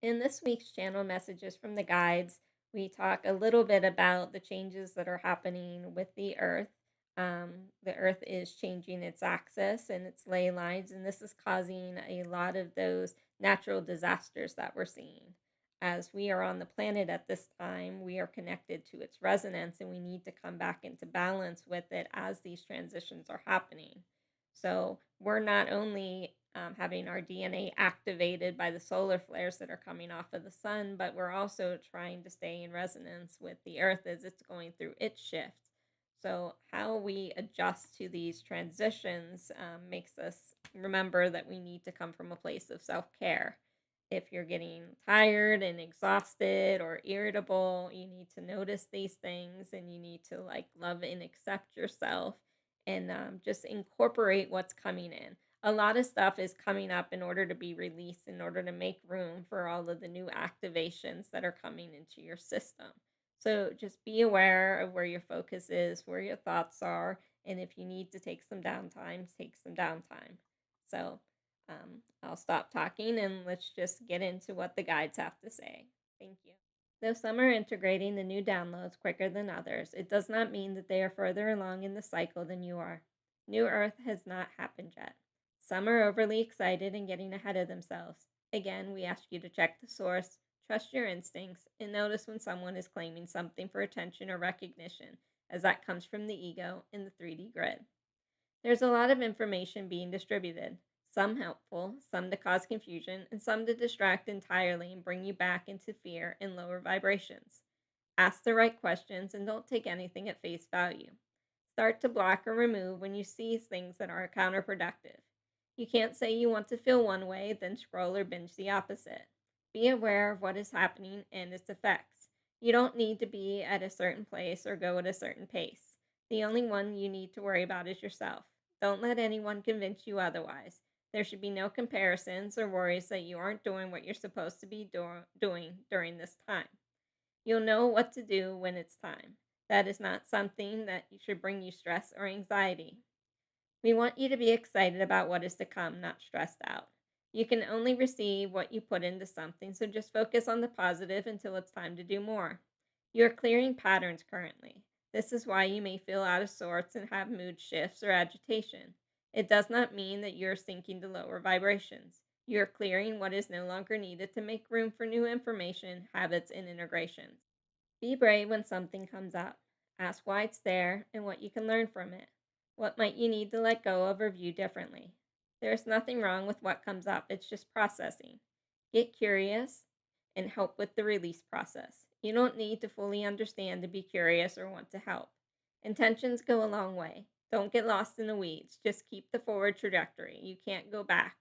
In this week's channel messages from the guides, we talk a little bit about the changes that are happening with the earth. The earth is changing its axis and its ley lines, and this is causing a lot of those natural disasters that we're seeing. As we are on the planet at this time, we are connected to its resonance, and we need to come back into balance with it as these transitions are happening. So we're not only having our DNA activated by the solar flares that are coming off of the sun, but we're also trying to stay in resonance with the earth as it's going through its shift. So, how we adjust to these transitions makes us remember that we need to come from a place of self care. If you're getting tired and exhausted or irritable, you need to notice these things and you need to like love and accept yourself and just incorporate what's coming in. A lot of stuff is coming up in order to be released, in order to make room for all of the new activations that are coming into your system. So just be aware of where your focus is, where your thoughts are, and if you need to take some downtime, take some downtime. So I'll stop talking and let's just get into what the guides have to say. Thank you. Though some are integrating the new downloads quicker than others, it does not mean that they are further along in the cycle than you are. New Earth has not happened yet. Some are overly excited and getting ahead of themselves. Again, we ask you to check the source, trust your instincts, and notice when someone is claiming something for attention or recognition, as that comes from the ego in the 3D grid. There's a lot of information being distributed, some helpful, some to cause confusion, and some to distract entirely and bring you back into fear and lower vibrations. Ask the right questions and don't take anything at face value. Start to block or remove when you see things that are counterproductive. You can't say you want to feel one way, then scroll or binge the opposite. Be aware of what is happening and its effects. You don't need to be at a certain place or go at a certain pace. The only one you need to worry about is yourself. Don't let anyone convince you otherwise. There should be no comparisons or worries that you aren't doing what you're supposed to be doing during this time. You'll know what to do when it's time. That is not something that should bring you stress or anxiety. We want you to be excited about what is to come, not stressed out. You can only receive what you put into something, so just focus on the positive until it's time to do more. You are clearing patterns currently. This is why you may feel out of sorts and have mood shifts or agitation. It does not mean that you're sinking to lower vibrations. You are clearing what is no longer needed to make room for new information, habits, and integrations. Be brave when something comes up. Ask why it's there and what you can learn from it. What might you need to let go of or view differently? There's nothing wrong with what comes up, it's just processing. Get curious and help with the release process. You don't need to fully understand to be curious or want to help. Intentions go a long way. Don't get lost in the weeds. Just keep the forward trajectory. You can't go back,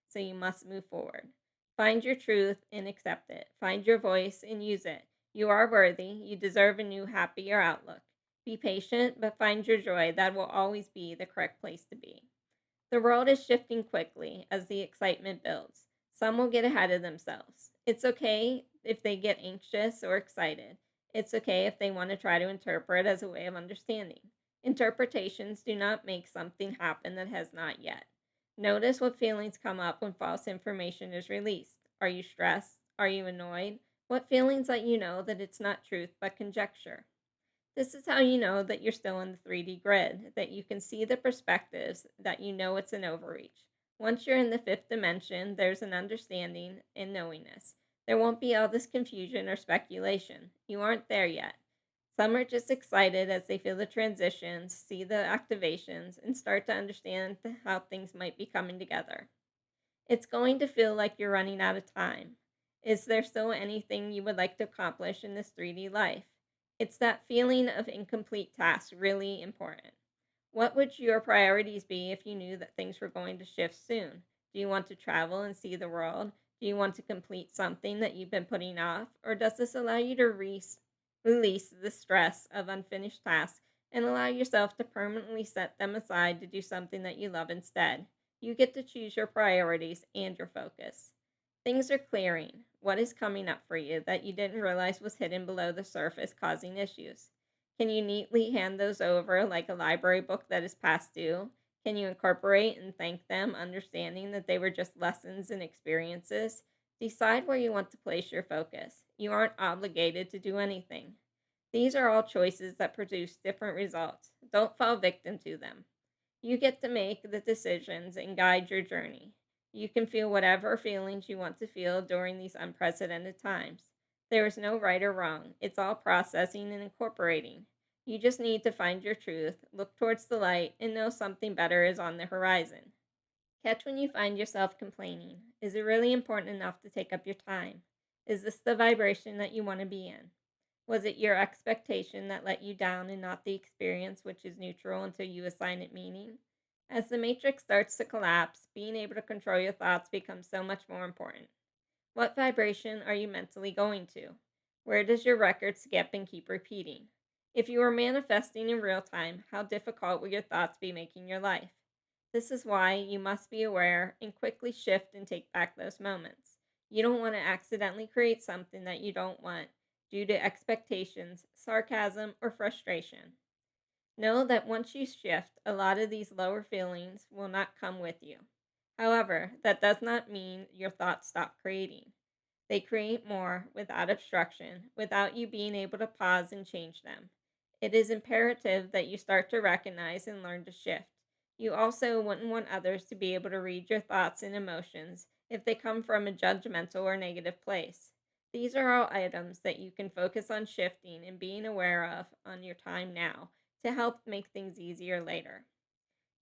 so you must move forward. Find your truth and accept it. Find your voice and use it. You are worthy. You deserve a new, happier outlook. Be patient, but find your joy. That will always be the correct place to be. The world is shifting quickly as the excitement builds. Some will get ahead of themselves. It's okay if they get anxious or excited. It's okay if they want to try to interpret as a way of understanding. Interpretations do not make something happen that has not yet. Notice what feelings come up when false information is released. Are you stressed? Are you annoyed? What feelings let you know that it's not truth but conjecture? This is how you know that you're still in the 3D grid, that you can see the perspectives, that you know it's an overreach. Once you're in the fifth dimension, there's an understanding and knowingness. There won't be all this confusion or speculation. You aren't there yet. Some are just excited as they feel the transitions, see the activations, and start to understand how things might be coming together. It's going to feel like you're running out of time. Is there still anything you would like to accomplish in this 3D life? It's that feeling of incomplete tasks really important. What would your priorities be if you knew that things were going to shift soon? Do you want to travel and see the world? Do you want to complete something that you've been putting off? Or does this allow you to release the stress of unfinished tasks and allow yourself to permanently set them aside to do something that you love instead? You get to choose your priorities and your focus. Things are clearing. What is coming up for you that you didn't realize was hidden below the surface causing issues? Can you neatly hand those over like a library book that is past due? Can you incorporate and thank them, understanding that they were just lessons and experiences? Decide where you want to place your focus. You aren't obligated to do anything. These are all choices that produce different results. Don't fall victim to them. You get to make the decisions and guide your journey. You can feel whatever feelings you want to feel during these unprecedented times. There is no right or wrong. It's all processing and incorporating. You just need to find your truth, look towards the light, and know something better is on the horizon. Catch when you find yourself complaining. Is it really important enough to take up your time? Is this the vibration that you want to be in? Was it your expectation that let you down and not the experience, which is neutral until you assign it meaning? As the matrix starts to collapse, being able to control your thoughts becomes so much more important. What vibration are you mentally going to? Where does your record skip and keep repeating? If you are manifesting in real time, how difficult will your thoughts be making your life? This is why you must be aware and quickly shift and take back those moments. You don't want to accidentally create something that you don't want due to expectations, sarcasm, or frustration. Know that once you shift, a lot of these lower feelings will not come with you. However, that does not mean your thoughts stop creating. They create more without obstruction, without you being able to pause and change them. It is imperative that you start to recognize and learn to shift. You also wouldn't want others to be able to read your thoughts and emotions if they come from a judgmental or negative place. These are all items that you can focus on shifting and being aware of on your time now to help make things easier later.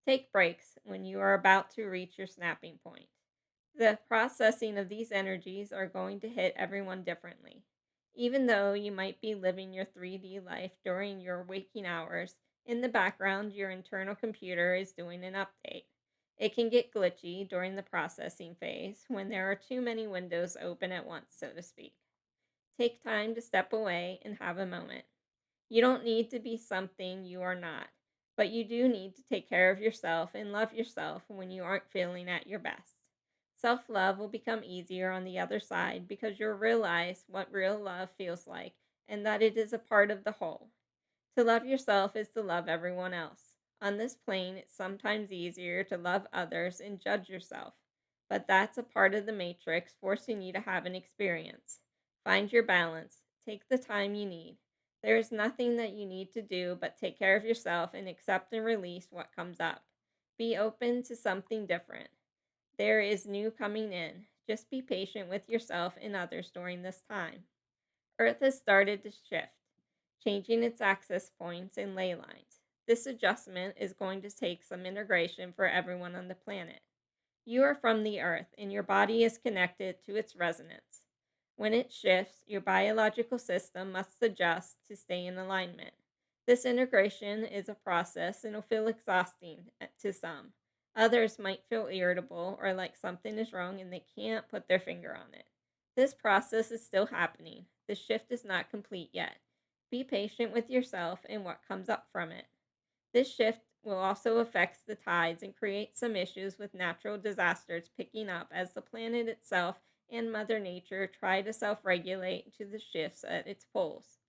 Take breaks when you are about to reach your snapping point. The processing of these energies are going to hit everyone differently. Even though you might be living your 3D life during your waking hours, in the background, your internal computer is doing an update. It can get glitchy during the processing phase when there are too many windows open at once, so to speak. Take time to step away and have a moment. You don't need to be something you are not, but you do need to take care of yourself and love yourself when you aren't feeling at your best. Self love will become easier on the other side because you'll realize what real love feels like and that it is a part of the whole. To love yourself is to love everyone else. On this plane, it's sometimes easier to love others and judge yourself, but that's a part of the matrix forcing you to have an experience. Find your balance. Take the time you need. There is nothing that you need to do but take care of yourself and accept and release what comes up. Be open to something different. There is new coming in. Just be patient with yourself and others during this time. Earth has started to shift, changing its access points and ley lines. This adjustment is going to take some integration for everyone on the planet. You are from the earth, and your body is connected to its resonance. When it shifts, your biological system must adjust to stay in alignment. This integration is a process and will feel exhausting to some. Others might feel irritable or like something is wrong and they can't put their finger on it. This process is still happening. The shift is not complete yet. Be patient with yourself and what comes up from it. This shift will also affect the tides and create some issues with natural disasters picking up as the planet itself and Mother Nature try to self regulate to the shifts at its poles.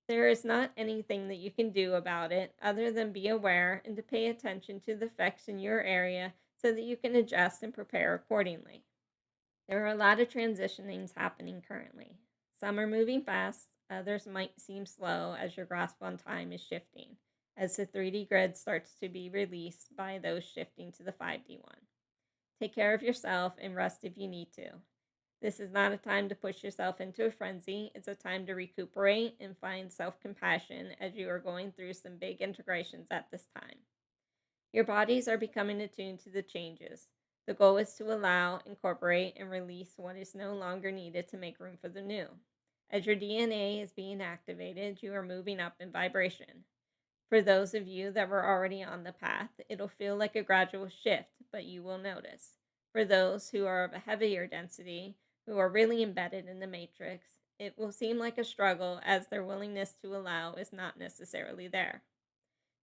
There is not anything that you can do about it other than be aware and to pay attention to the effects in your area so that you can adjust and prepare accordingly. There are a lot of transitionings happening currently. Some are moving fast, others might seem slow as your grasp on time is shifting, as the 3D grid starts to be released by those shifting to the 5D one. Take care of yourself and rest if you need to. This is not a time to push yourself into a frenzy. It's a time to recuperate and find self compassion as you are going through some big integrations at this time. Your bodies are becoming attuned to the changes. The goal is to allow, incorporate, and release what is no longer needed to make room for the new. As your DNA is being activated, you are moving up in vibration. For those of you that were already on the path, it'll feel like a gradual shift, but you will notice. For those who are of a heavier density, who are really embedded in the matrix, it will seem like a struggle as their willingness to allow is not necessarily there.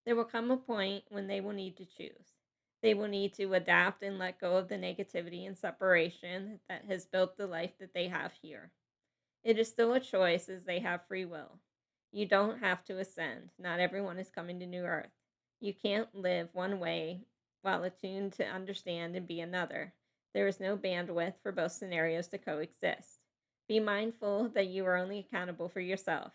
There will come a point when they will need to choose. They will need to adapt and let go of the negativity and separation that has built the life that they have here. It is still a choice as they have free will. You don't have to ascend. Not everyone is coming to New Earth. You can't live one way while attuned to understand and be another. There is no bandwidth for both scenarios to coexist. Be mindful that you are only accountable for yourself.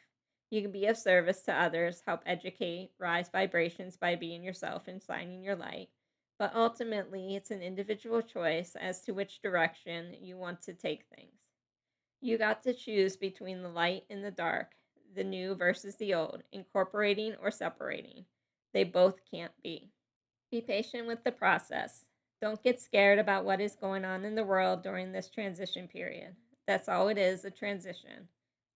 You can be of service to others, help educate, rise vibrations by being yourself and shining your light. But ultimately, it's an individual choice as to which direction you want to take things. You got to choose between the light and the dark, the new versus the old, incorporating or separating. They both can't be. Be patient with the process. Don't get scared about what is going on in the world during this transition period. That's all it is, a transition.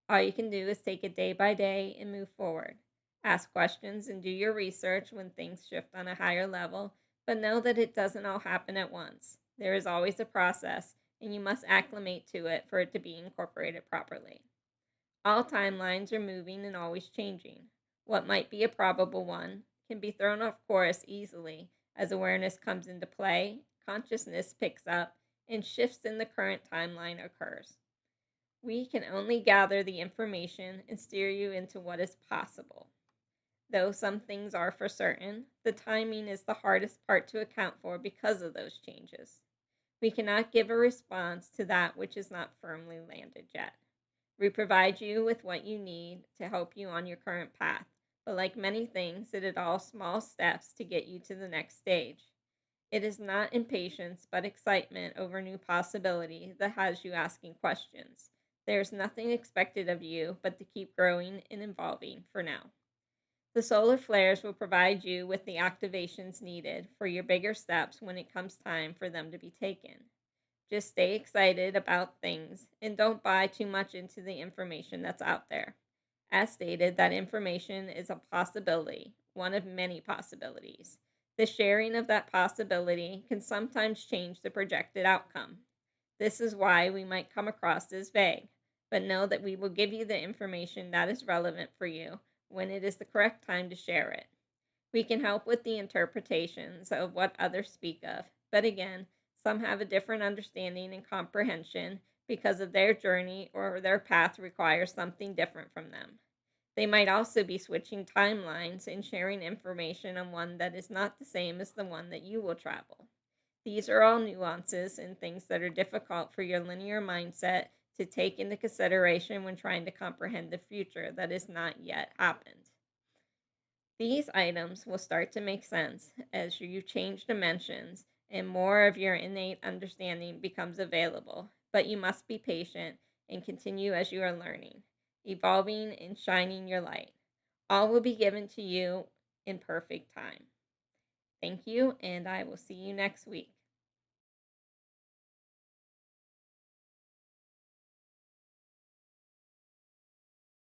All you can do is take it day by day and move forward. Ask questions and do your research when things shift on a higher level, but know that it doesn't all happen at once. There is always a process, and you must acclimate to it for it to be incorporated properly. All timelines are moving and always changing. What might be a probable one can be thrown off course easily as awareness comes into play, consciousness picks up, and shifts in the current timeline occurs. We can only gather the information and steer you into what is possible. Though some things are for certain, the timing is the hardest part to account for because of those changes. We cannot give a response to that which is not firmly landed yet. We provide you with what you need to help you on your current path, but like many things, it is all small steps to get you to the next stage. It is not impatience, but excitement over new possibility that has you asking questions. There is nothing expected of you but to keep growing and evolving for now. The solar flares will provide you with the activations needed for your bigger steps when it comes time for them to be taken. Just stay excited about things and don't buy too much into the information that's out there. As stated, that information is a possibility, one of many possibilities. The sharing of that possibility can sometimes change the projected outcome. This is why we might come across as vague, but know that we will give you the information that is relevant for you when it is the correct time to share it. We can help with the interpretations of what others speak of, but again, some have a different understanding and comprehension because of their journey or their path requires something different from them. They might also be switching timelines and sharing information on one that is not the same as the one that you will travel. These are all nuances and things that are difficult for your linear mindset to take into consideration when trying to comprehend the future that has not yet happened. These items will start to make sense as you change dimensions and more of your innate understanding becomes available, but you must be patient and continue as you are learning, evolving, and shining your light. All will be given to you in perfect time. Thank you, and I will see you next week.